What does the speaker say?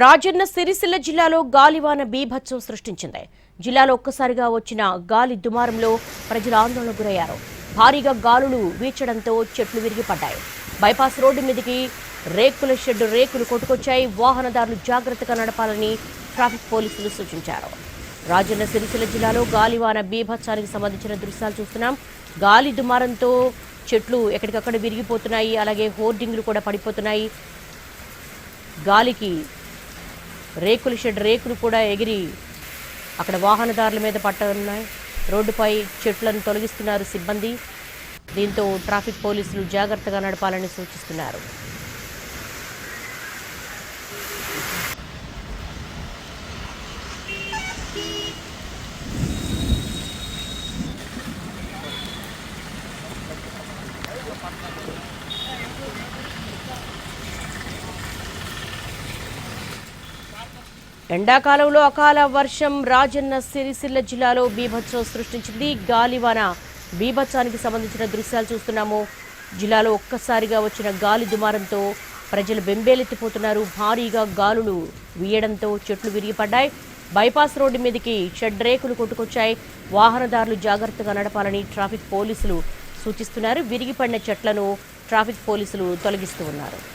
రాజన్న సిరిసిల్ల జిల్లాలో గాలివాన బీభత్సం సృష్టించింది. జిల్లాలో ఒక్కసారిగా వచ్చిన గాలి దుమారంలో ప్రజలు ఆందోళనకు గురయ్యారు. భారీగా గాలులు వీచడంతో చెట్లు విరిగిపడ్డాయి. బైపాస్ రోడ్డు మీదకి రేకుల షెడ్ రేకులు కొట్టుకొచ్చాయి. వాహనదారులు జాగ్రత్తగా నడపాలని ట్రాఫిక్ పోలీసులు సూచించారు. రాజన్న సిరిసిల్ల జిల్లాలో గాలివాన బీభత్సానికి సంబంధించిన దృశ్యాలు చూస్తున్నాం. గాలి దుమారంతో చెట్లు ఎక్కడికక్కడ విరిగిపోతున్నాయి. అలాగే హోర్డింగ్లు కూడా పడిపోతున్నాయి. గాలికి రేకుల షెడ్ రేకులు కూడా ఎగిరి అక్కడ వాహనదారుల మీద పట్టున్నాయి. రోడ్డుపై చెట్లను తొలగిస్తున్నారు సిబ్బంది. దీంతో ట్రాఫిక్ పోలీసులు జాగ్రత్తగా నడపాలని సూచిస్తున్నారు. ఎండాకాలంలో అకాల వర్షం రాజన్న సిరిసిల్ల జిల్లాలో బీభత్సం సృష్టించింది. గాలివాన బీభత్సానికి సంబంధించిన దృశ్యాలు చూస్తున్నాము. జిల్లాలో ఒక్కసారిగా వచ్చిన గాలి దుమారంతో ప్రజలు బెంబేలెత్తిపోతున్నారు. భారీగా గాలులు వీయడంతో చెట్లు విరిగిపడ్డాయి. బైపాస్ రోడ్డు మీదకి షెడ్ రేకులు కొట్టుకొచ్చాయి. వాహనదారులు జాగ్రత్తగా నడపాలని ట్రాఫిక్ పోలీసులు సూచిస్తున్నారు. విరిగిపడిన చెట్లను ట్రాఫిక్ పోలీసులు తొలగిస్తూ ఉన్నారు.